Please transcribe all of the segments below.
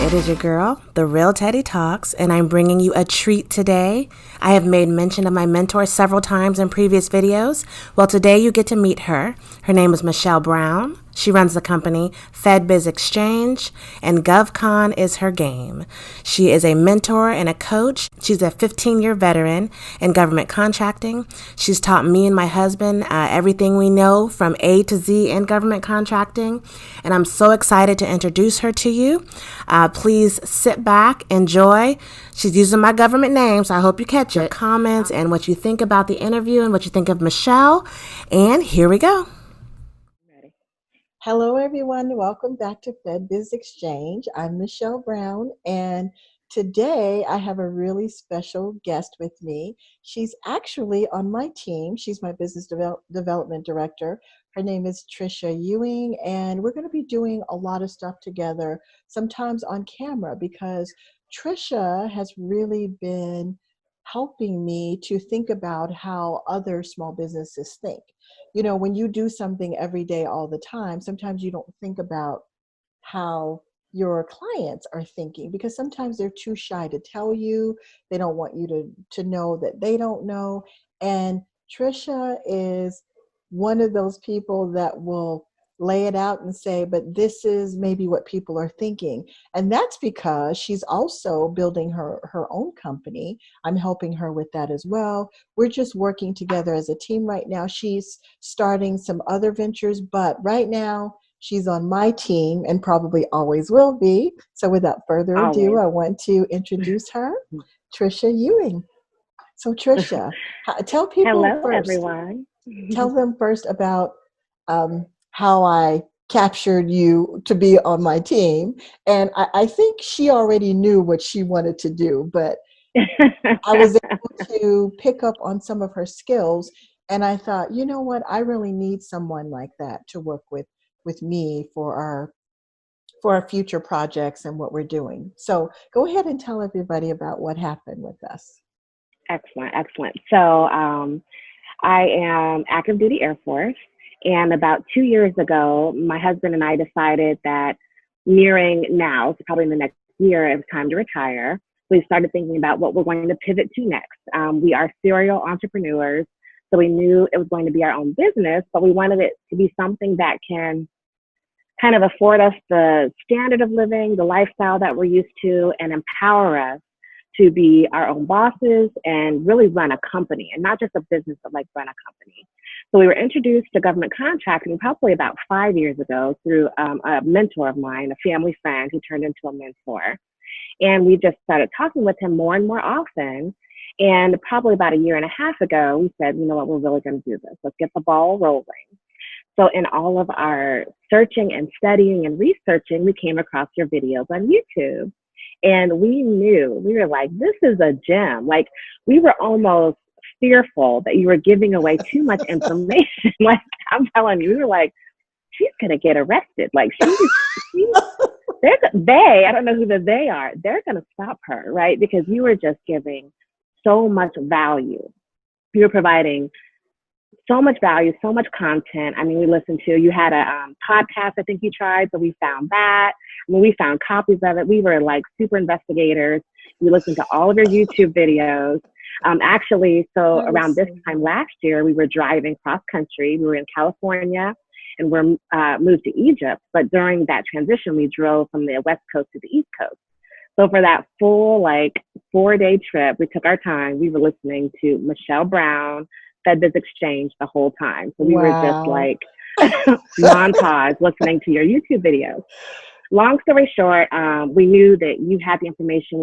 it is your girl, The Real Teddy Talks, and I'm bringing you a treat today. I have made mention of my mentor several times in previous videos. Well, today you get to meet her. Her name is Michelle Brown. She runs the company Fed Biz Exchange, and GovCon is her game. She is a mentor and a coach. She's a 15-year veteran in government contracting. She's taught me and my husband everything we know from A to Z in government contracting, and I'm so excited to introduce her to you. Please sit back, enjoy. She's using my government name, so I hope you catch it. Comments and what you think about the interview and what you think of Michelle, and here we go. Hello, everyone. Welcome back to Fed Biz Exchange. I'm Michelle Brown, and today I have a really special guest with me. She's actually on my team. She's my business development director. Her name is Trisha Ewing, and we're going to be doing a lot of stuff together, sometimes on camera, because Trisha has really been helping me to think about how other small businesses think. You know, when you do something every day all the time, sometimes you don't think about how your clients are thinking, because sometimes they're too shy to tell you. They don't want you to know that they don't know. And Trisha is one of those people that will lay it out and say, but this is maybe what people are thinking. And that's because she's also building her own company. I'm helping her with that as well. We're just working together as a team right now. She's starting some other ventures, but right now she's on my team and probably always will be. So without further ado, I want to introduce her, Trisha Ewing. So Trisha, tell people Hello, first. everyone. Tell them first about how I captured you to be on my team. And I think she already knew what she wanted to do, but I was able to pick up on some of her skills. And I thought, you know what, I really need someone like that to work with me for our future projects and what we're doing. So go ahead and tell everybody about what happened with us. Excellent, excellent. So I am active duty Air Force. And about 2 years ago, my husband and I decided that nearing now, so probably in the next year, it was time to retire. We started thinking about what we're going to pivot to next. We are serial entrepreneurs, so we knew it was going to be our own business, but we wanted it to be something that can kind of afford us the standard of living, the lifestyle that we're used to, and empower us to be our own bosses and really run a company, and not just a business, but like run a company. So we were introduced to government contracting probably about 5 years ago through a mentor of mine, a family friend who turned into a mentor. And we just started talking with him more and more often. And probably about a year and a half ago, we said, you know what, we're really going to do this. Let's get the ball rolling. So in all of our searching and studying and researching, we came across your videos on YouTube. And we were like, this is a gem. Like, we were almost fearful that you were giving away too much information. Like, I'm telling you, we were like, she's going to get arrested. Like, I don't know who the they are. They're going to stop her, right? Because you were just giving so much value. You were providing so much value, so much content. I mean, you had a podcast, I think you tried, so we found that. When we found copies of it, we were like super investigators. We listened to all of your YouTube videos. So around this time last year, we were driving cross country. We were in California and we're moved to Egypt. But during that transition, we drove from the West Coast to the East Coast. So for that full 4-day trip, we took our time. We were listening to Michelle Brown, Fed Biz Exchange the whole time. So we were just like montage listening to your YouTube videos. Long story short, we knew that you had the information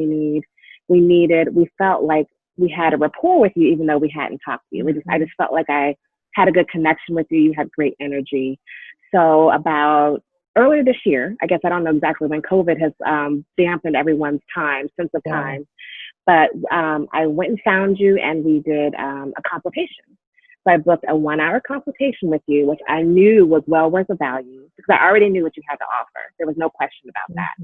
we felt like we had a rapport with you, even though we hadn't talked to you. I just felt like I had a good connection with you. You had great energy. So about earlier this year, I guess I don't know exactly when, COVID has dampened everyone's sense of time. But I went and found you and we did a consultation. So I booked a 1-hour consultation with you, which I knew was well worth the value because I already knew what you had to offer. There was no question about that.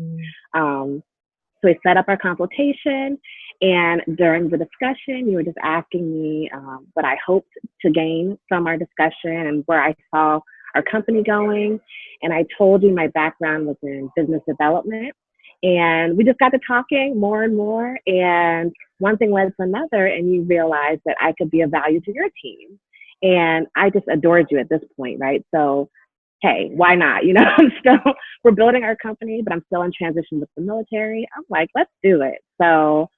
So we set up our consultation, and during the discussion, you were just asking me what I hoped to gain from our discussion and where I saw our company going. And I told you my background was in business development. And we just got to talking more and more. And one thing led to another, and you realize that I could be of value to your team. And I just adored you at this point, right? So, hey, why not? You know, we're building our company, but I'm still in transition with the military. I'm like, let's do it. So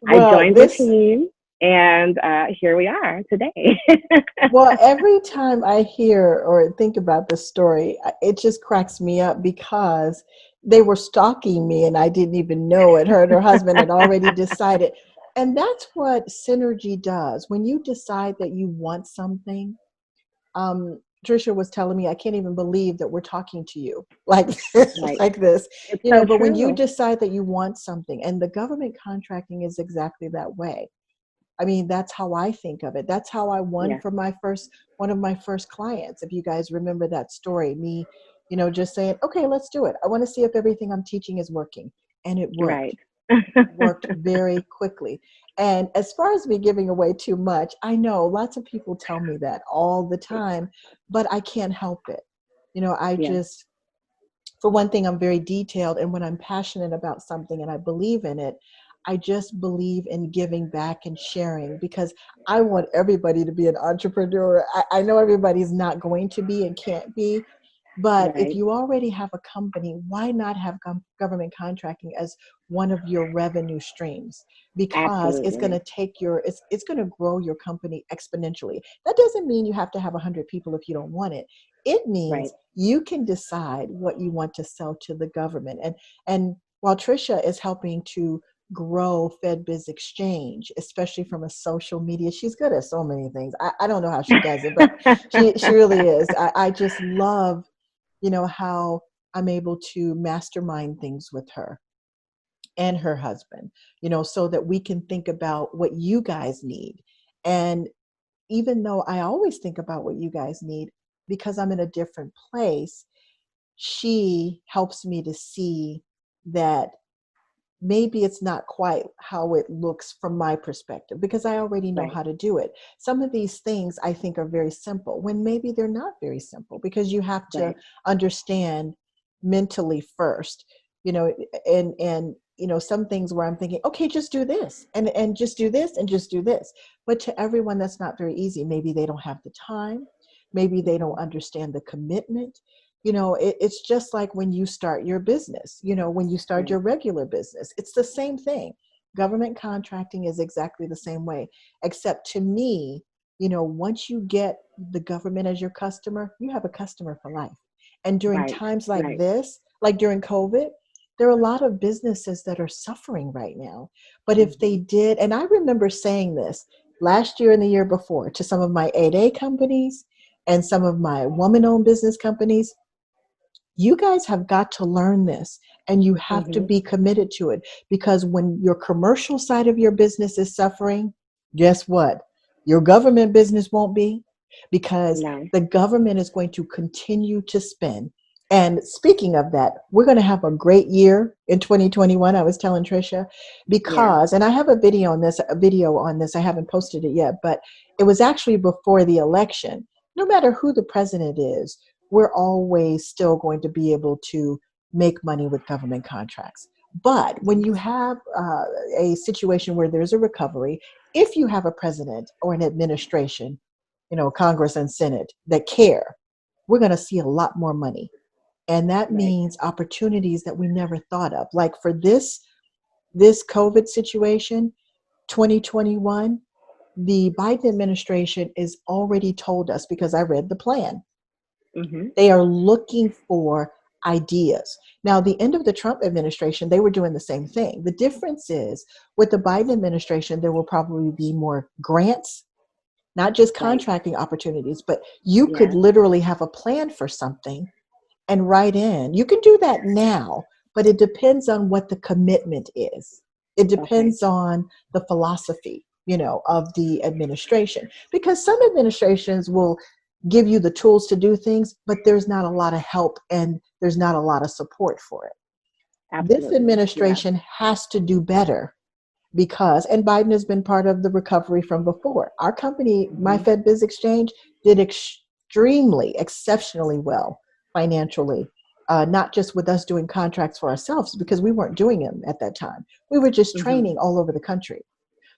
I Well, joined your team, and here we are today. well, every time I hear or think about this story, it just cracks me up because they were stalking me and I didn't even know it. Her and her husband had already decided. And that's what synergy does. When you decide that you want something, Trisha was telling me, I can't even believe that we're talking to you like Right. like this, It's you know, so but when you true. decide that you want something, and the government contracting is exactly that way. I mean, that's how I think of it. That's how I won Yeah. for one of my first clients. If you guys remember that story, me, you know, just saying, okay, let's do it. I want to see if everything I'm teaching is working. And it Right. worked very quickly. And as far as me giving away too much, I know lots of people tell me that all the time, but I can't help it. You know, I Yeah. just, for one thing, I'm very detailed. And when I'm passionate about something and I believe in it, I just believe in giving back and sharing because I want everybody to be an entrepreneur. I know everybody's not going to be and can't be, but if Right. you already have a company, why not have government contracting as one of your revenue streams? Because it's going Absolutely. to it's going to grow your company exponentially. That doesn't mean you have to have 100 people if you don't want it. It Right. means you can decide what you want to sell to the government. And while Trisha is helping to grow Fed Biz Exchange, especially from a social media, she's good at so many things. I don't know how she does it, but she really is. I just love, you know, how I'm able to mastermind things with her and her husband, you know, so that we can think about what you guys need. And even though I always think about what you guys need, because I'm in a different place, she helps me to see that maybe it's not quite how it looks from my perspective because I already know Right. how to do it. Some of these things I think are very simple when maybe they're not very simple because you have to Right. understand mentally first, you know, and you know, some things where I'm thinking, okay, just do this and just do this and just do this. But to everyone that's not very easy. Maybe they don't have the time, maybe they don't Mhm. understand the commitment. You know, it's just like when you start your business, you know, when you start Right. your regular business, it's the same thing. Government contracting is exactly the same way, except to me, you know, once you get the government as your customer, you have a customer for life. And during Right. times like Right. this, like during COVID, there are a lot of businesses that are suffering right now. But if they Mhm. did, and I remember saying this last year and the year before to some of my 8A companies and some of my woman owned business companies, you guys have got to learn this and you have to Mhm. be committed to it because when your commercial side of your business is suffering, guess what? Your government business won't be because No. the government is going to continue to spend. And speaking of that, we're going to have a great year in 2021. I was telling Trisha Yeah. because, and I have a video on this. I haven't posted it yet, but it was actually before the election. No matter who the president is, we're always still going to be able to make money with government contracts. But when you have a situation where there's a recovery, if you have a president or an administration, you know, Congress and Senate that care, we're going to see a lot more money. And that Right. means opportunities that we never thought of. Like for this COVID situation, 2021, the Biden administration is already told us because I read the plan. Mhm. They are looking for ideas. Now, the end of the Trump administration, they were doing the same thing. The difference is with the Biden administration, there will probably be more grants, not just Right. contracting opportunities, but you could Yeah. literally have a plan for something and write in. You can do that now, but it depends on what the commitment is. It Okay. depends on the philosophy, you know, of the administration. Because some administrations will give you the tools to do things, but there's not a lot of help and there's not a lot of support for it. This Absolutely. Yeah. administration has to do better because, and Biden has been part of the recovery from before. Our company, my Mhm. Fed Biz Exchange, did extremely, exceptionally well financially. not just with us doing contracts for ourselves, because we weren't doing them at that time. We were just training all over the country.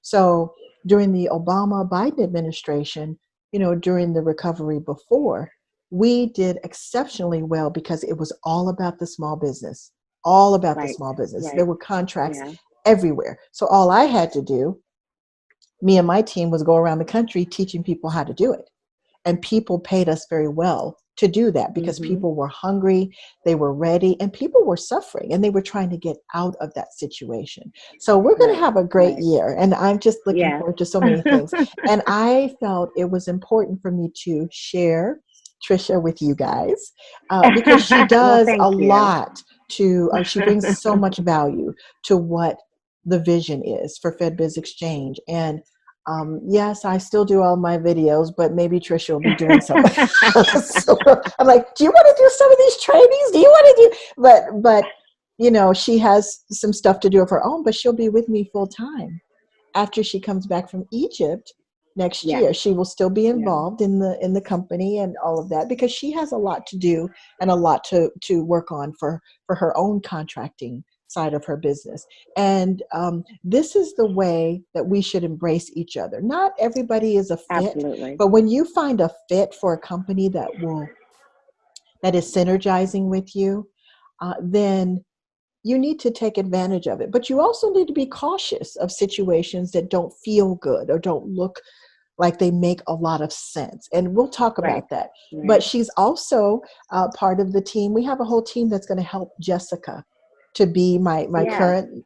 So during the Obama Biden administration, during the recovery before, we did exceptionally well because it was all about the small business, all about the Right. small business. Right. There were contracts Yeah. everywhere. So all I had to do, me and my team, was go around the country teaching people how to do it. And people paid us very well to do that because people were hungry, they were ready, and people were suffering, and they were trying to get out of that situation. So we're going to Right. have a great year, and I'm just looking Yeah. forward to so many things. And I felt it was important for me to share Trisha with you guys because she Well, does thank a you. lot to, she brings so much value to what the vision is for Fed Biz Exchange. And yes, I still do all my videos, but maybe Trisha will be doing some. So I'm like, do you want to do some of these trainings? Do you want to do? But she has some stuff to do of her own, but she'll be with me full time after she comes back from Egypt next Yeah. year. She will still be Yeah. involved in the company and all of that because she has a lot to do and a lot to work on for her own contracting side of her business. And this is the way that we should embrace each other. Not everybody is a fit, Absolutely. but when you find a fit for a company that is synergizing with you, then you need to take advantage of it. But you also need to be cautious of situations that don't feel good or don't look like they make a lot of sense. And we'll talk Right. about that. Right. But she's also part of the team. We have a whole team that's going to help Jessica to be my Yeah. current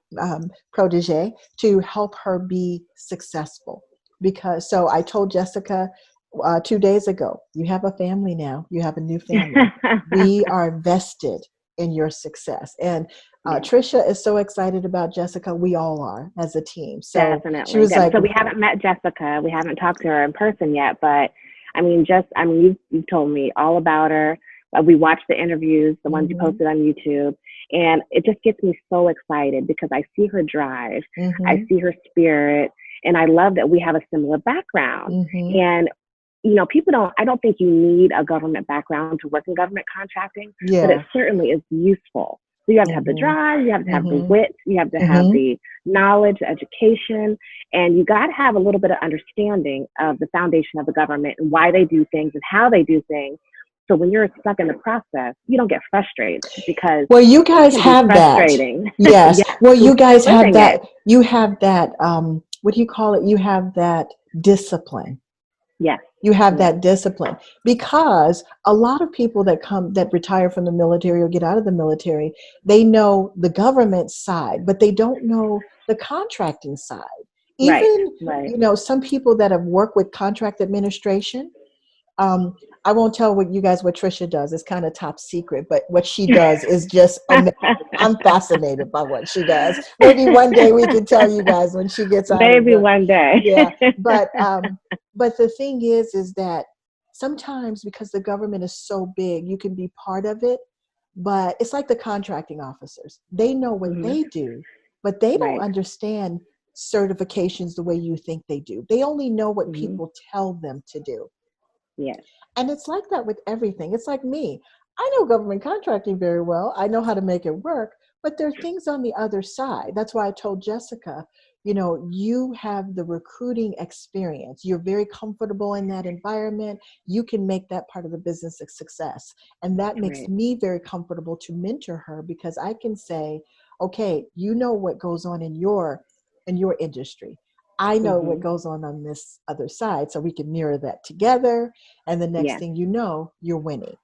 protege, to help her be successful. Because so I told Jessica 2 days ago, you have a family now. You have a new family. We are vested in your success. And Yeah. Trisha is so excited about Jessica. We all are as a team. So Definitely. she was like, So we haven't met Jessica. We haven't talked to her in person yet, but you've told me all about her. We watched the interviews, the ones you posted on YouTube, and it just gets me so excited because I see her drive, I see her spirit, and I love that we have a similar background. And I don't think you need a government background to work in government contracting, but it certainly is useful. So you have to have the drive, you have to have the wit, you have to have the knowledge, education, and you got to have a little bit of understanding of the foundation of the government and why they do things and how they do things. So when you're stuck in the process, you don't get frustrated because well, you guys have that. Yes. Yes, Well, you guys have that. it. You have that. What do you call it? You have that discipline. Yes. You have that discipline because a lot of people that retire from the military or get out of the military, they know the government side, but they don't know the contracting side. Even, some people that have worked with contract administration, I won't tell what Trisha does. It's kind of top secret, but what she does is just amazing. I'm fascinated by what she does. Maybe one day we can tell you guys when she gets out of Maybe one day. Yeah. But the thing is that sometimes because the government is so big, you can be part of it, but it's like the contracting officers. They know what they do, but they don't understand certifications the way you think they do. They only know what people tell them to do. Yes. And it's like that with everything. It's like me. I know government contracting very well. I know how to make it work, but there are things on the other side. That's why I told Jessica, you have the recruiting experience. You're very comfortable in that environment. You can make that part of the business a success. And that makes me very comfortable to mentor her because I can say, okay, you know what goes on in your industry. I know what goes on this other side, so we can mirror that together. And the next thing you know, you're winning.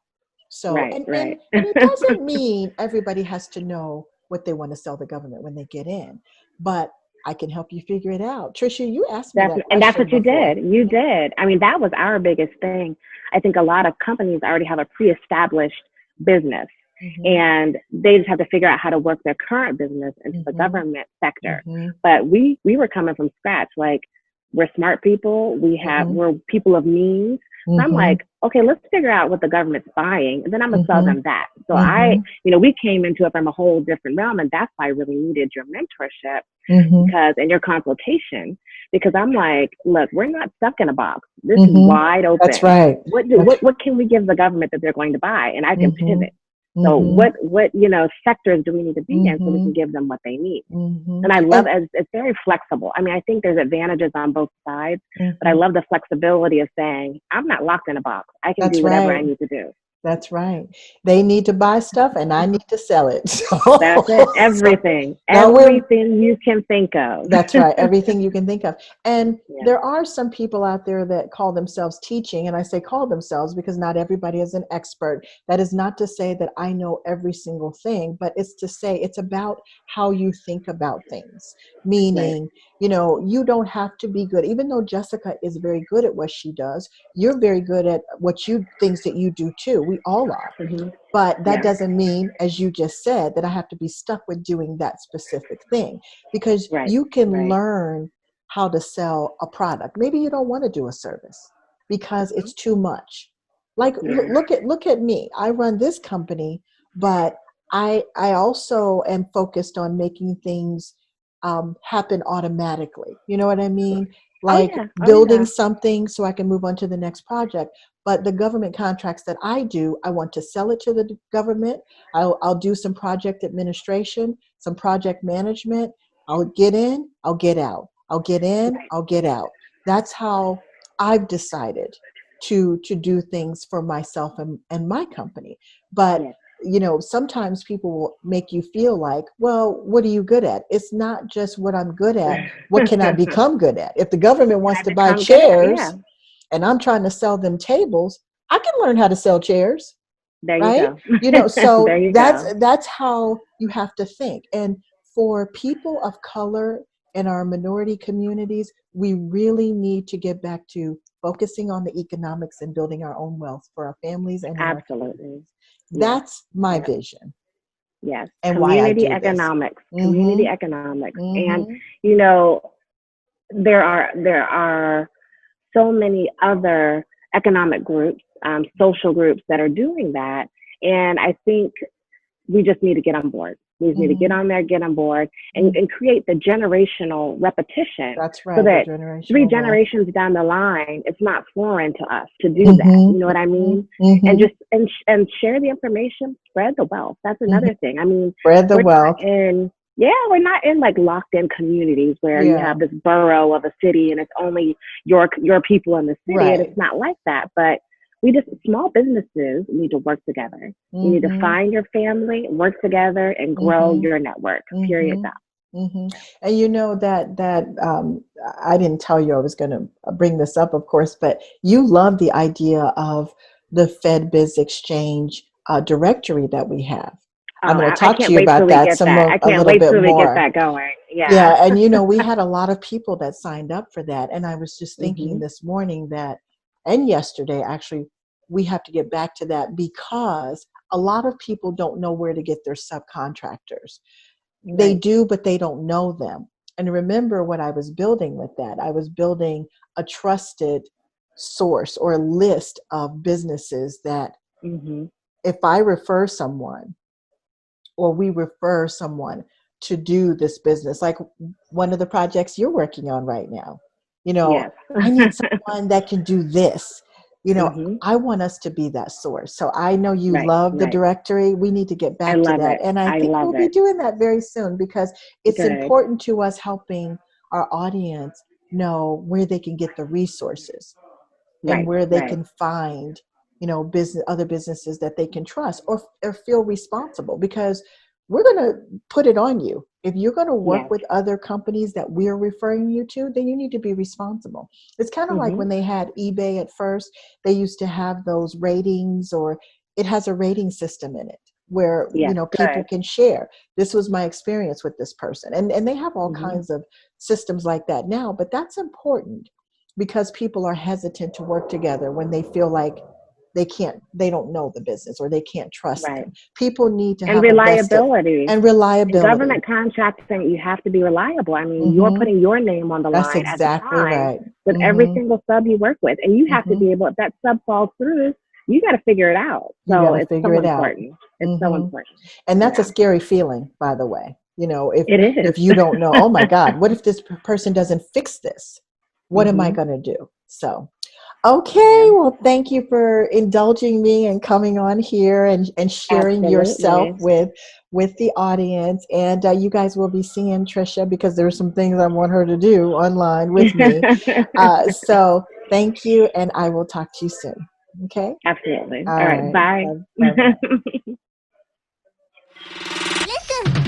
So, and it doesn't mean everybody has to know what they want to sell the government when they get in, but I can help you figure it out. Trisha, you asked me that question and that's what you before. did. You did. I mean, that was our biggest thing. I think a lot of companies already have a pre-established business. And they just have to figure out how to work their current business into the government sector. But we were coming from scratch. Like, we're smart people. We're people of means. So I'm like, okay, let's figure out what the government's buying, and then I'm gonna sell them that. So we came into it from a whole different realm, and that's why I really needed your mentorship and your consultation, because I'm like, look, we're not stuck in a box. This is wide open. That's right. What can we give the government that they're going to buy? And I can pivot. So Mm-hmm. what sectors do we need to be in so we Mm-hmm. can give them what they need? Mm-hmm. And I love And it's very flexible. I mean, I think there's advantages on both sides, but I mm-hmm. love the flexibility of saying I'm not locked in a box. I can do That's whatever I right. need to do. That's right. They need to buy stuff and I need to sell it. That's it. So Everything, now we're everything you can think of. That's right. Everything you can think of. And Yeah. there are some people out there that call themselves teaching. And I say call themselves because not everybody is an expert. That is not to say that I know every single thing, but it's to say it's about how you think about things. Right. Meaning, you don't have to be good. Even though Jessica is very good at what she does, you're very good at things that you do too. We all are. Hmm. But that Yeah. doesn't mean, as you just said, that I have to be stuck with doing that specific thing, because Right. you can Right. learn how to sell a product. Maybe you don't want to do a service because Hmm. it's too much. Like Yeah. look at me. I run this company, but I also am focused on making things happen automatically. You know what I mean? Oh Like yeah. Oh building yeah. something so I can move on to the next project. But the government contracts that I do, I want to sell it to the government. I'll do some project administration, some project management. I'll get in, I'll get out. I'll get in, Right. I'll get out. That's how I've decided to do things for myself and my company. But Yes. sometimes people will make you feel like, well, what are you good at? It's not just what I'm good at. What can I Can become good at? If the government I wants to buy become good at? Yeah. chairs and I'm trying to sell them tables, I can learn how to sell chairs, There you right? go. So There you that's go. that's how you have to think. And for people of color in our minority communities, we really need to get back to focusing on the economics and building our own wealth for our families and in our Absolutely. communities. Yes. That's my Yes. vision Yes. and why I Community do this. economics. Community Mhm. economics. And Mhm. you know, there are so many other economic groups, social groups that are doing that. And I think we just need to get on board. We just need to get Mhm. on there, get on board, Mhm. and create the generational repetition That's so right, the that three generational wealth. generations down the line, it's not foreign to us to do that. Mhm. You know what I Mhm. mean? And Mhm. just and share the information, spread the wealth. That's Mhm. another thing. I mean, Spread the we're not wealth. in we're not in like locked in communities where you Yeah. have this borough of a city and it's only your people in the city, and Right. it's not like that. But small businesses need to work together. You need to Mhm. find your family, work together, and grow Mhm. your network. Period. Mhm. Mhm. And I didn't tell you I was going to bring this up, of course, but you love the idea of the Fed Biz Exchange directory that we have. Oh, I'm going to I talk to can't you wait about till we that get that. I a can't little wait bit till we get more. that going. Yeah. Yeah, and we had a lot of people that signed up for that, and I was just thinking Mhm. this morning that, and yesterday actually, we have to get back to that because a lot of people don't know where to get their subcontractors. They Right. do, but they don't know them. And remember what I was building with that. I was building a trusted source or a list of businesses that Mhm. if I refer someone or we refer someone to do this business, like one of the projects you're working on right now, you know, Yes. I need someone that can do this. Mhm. I want us to be that source. So I know you Right. love the Right. directory. We need to get I back to love that. it. And I I think love we'll be it. doing that very soon because it's Good. important to us helping our audience know where they can get the resources and Right. where they Right. can find other businesses that they can trust or feel responsible, because we're going to put it on you. If you're going to work Yes. with other companies that we're referring you to, then you need to be responsible. It's kind of like Mhm. when they had eBay at first. They used to have those ratings, or it has a rating system in it where Yes. people Good. can share, this was my experience with this person, and they have all Mhm. kinds of systems like that now. But that's important because people are hesitant to work together when they feel like they don't know the business or they can't trust Right. them. People need to And have a vested reliability. and In reliability. government contracting, you have to be reliable. I mean, you're Hmm. putting your name on the That's line at the exactly time right. with every Hmm. single sub you work with. And you have to Hmm. be able, if that sub falls through, you got to figure it out. You got So to it's figure so it out. important. It's so Hmm. important. And that's a Yeah, scary feeling, by the way. it If is. you don't know, oh my God, what if this person doesn't fix this? What am I Hmm. going to do? So Okay, well, thank you for indulging me and coming on here and sharing yourself Absolutely. with the audience. And you guys will be seeing Trisha because there's some things I want her to do online with me. So thank you, and I will talk to you soon. Okay. Absolutely. All All right. right. Bye. Bye bye. Listen.